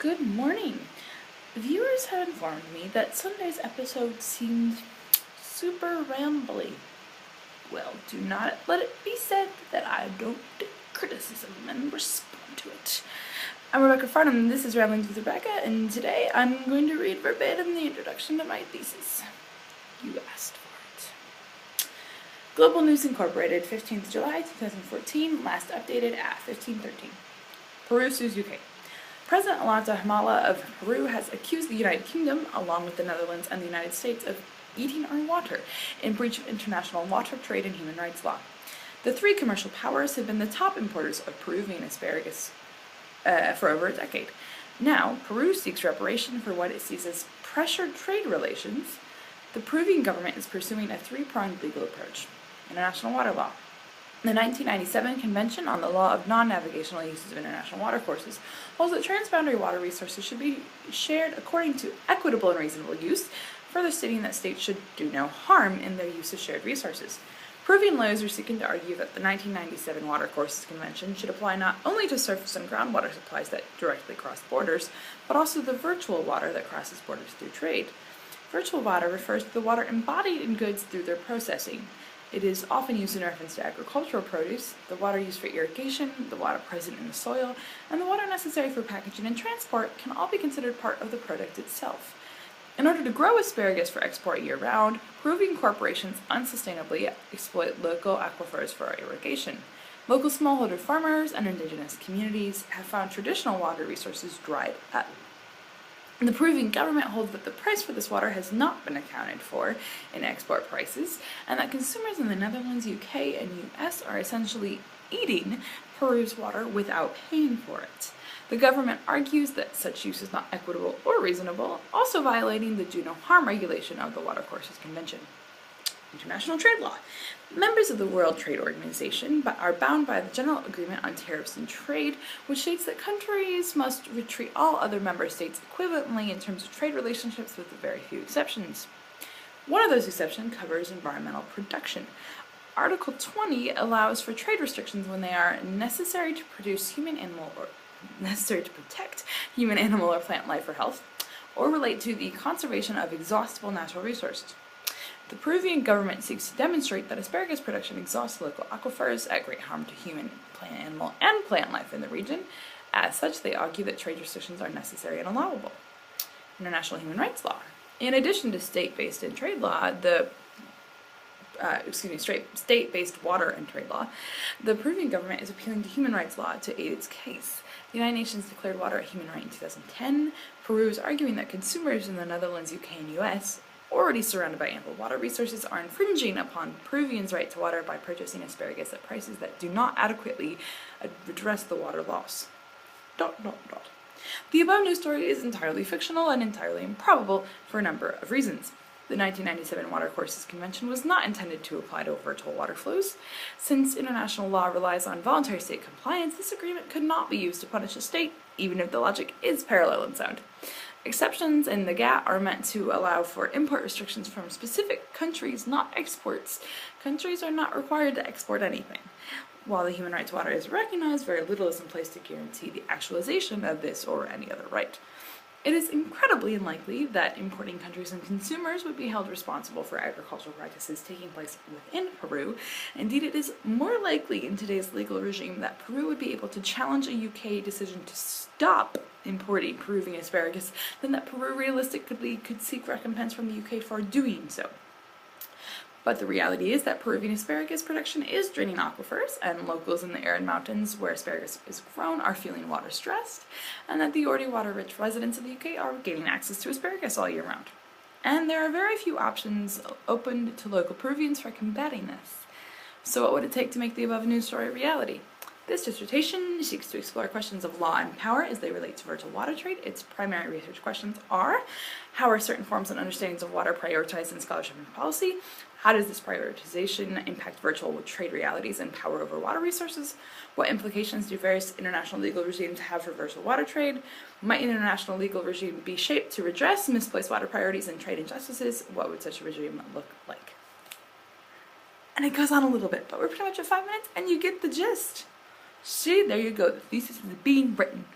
Good morning. Viewers have informed me that Sunday's episode seemed super rambly. Well, do not let it be said that I don't take criticism and respond to it. I'm Rebecca Farnum, and this is Ramblings with Rebecca, and today I'm going to read verbatim the introduction to my thesis. You asked for it. Global News Incorporated, 15th July 2014, last updated at 15:13. Peru sues UK. President Ollanta Humala of Peru has accused the United Kingdom, along with the Netherlands and the United States, of eating our water in breach of international water trade and human rights law. The three commercial powers have been the top importers of Peruvian asparagus for over a decade. Now, Peru seeks reparation for what it sees as pressured trade relations. The Peruvian government is pursuing a three-pronged legal approach: international water law. The 1997 Convention on the Law of Non-Navigational Uses of International Watercourses holds that transboundary water resources should be shared according to equitable and reasonable use, further stating that states should do no harm in their use of shared resources. Peruvian lawyers are seeking to argue that the 1997 Watercourses Convention should apply not only to surface and groundwater supplies that directly cross borders, but also the virtual water that crosses borders through trade. Virtual water refers to the water embodied in goods through their processing. It is often used in reference to agricultural produce, the water used for irrigation, the water present in the soil, and the water necessary for packaging and transport can all be considered part of the product itself. In order to grow asparagus for export year-round, Peruvian corporations unsustainably exploit local aquifers for irrigation. Local smallholder farmers and indigenous communities have found traditional water resources dried up. The Peruvian government holds that the price for this water has not been accounted for in export prices, and that consumers in the Netherlands, UK, and US are essentially eating Peru's water without paying for it. The government argues that such use is not equitable or reasonable, also violating the do no harm regulation of the Watercourses Convention. International trade law. Members of the World Trade Organization are bound by the General Agreement on Tariffs and Trade, which states that countries must treat all other member states equivalently in terms of trade relationships, with very few exceptions. One of those exceptions covers environmental production. Article 20 allows for trade restrictions when they are necessary to protect human, animal, or plant life or health, or relate to the conservation of exhaustible natural resources. The Peruvian government seeks to demonstrate that asparagus production exhausts local aquifers at great harm to human, animal, and plant life in the region. As such, they argue that trade restrictions are necessary and allowable. International human rights law. In addition to state-based and trade law, state-based water and trade law, the Peruvian government is appealing to human rights law to aid its case. The United Nations declared water a human right in 2010. Peru is arguing that consumers in the Netherlands, UK, and US, already surrounded by ample water resources, are infringing upon Peruvians' right to water by purchasing asparagus at prices that do not adequately address the water loss. ... The above news story is entirely fictional and entirely improbable for a number of reasons. The 1997 Watercourses Convention was not intended to apply to virtual water flows. Since international law relies on voluntary state compliance, this agreement could not be used to punish a state, even if the logic is parallel and sound. Exceptions in the GATT are meant to allow for import restrictions from specific countries, not exports. Countries are not required to export anything. While the human right to water is recognized, very little is in place to guarantee the actualization of this or any other right. It is incredibly unlikely that importing countries and consumers would be held responsible for agricultural practices taking place within Peru. Indeed, it is more likely in today's legal regime that Peru would be able to challenge a UK decision to stop importing Peruvian asparagus than that Peru realistically could seek recompense from the UK for doing so. But the reality is that Peruvian asparagus production is draining aquifers, and locals in the arid mountains where asparagus is grown are feeling water stressed, and that the already water-rich residents of the UK are gaining access to asparagus all year round. And there are very few options open to local Peruvians for combating this. So what would it take to make the above news story a reality? This dissertation seeks to explore questions of law and power as they relate to virtual water trade. Its primary research questions are: how are certain forms and understandings of water prioritized in scholarship and policy? How does this prioritization impact virtual trade realities and power over water resources? What implications do various international legal regimes have for virtual water trade? Might an international legal regime be shaped to redress misplaced water priorities and trade injustices? What would such a regime look like? And it goes on a little bit, but we're pretty much at 5 minutes and you get the gist. See, there you go. The thesis is being written.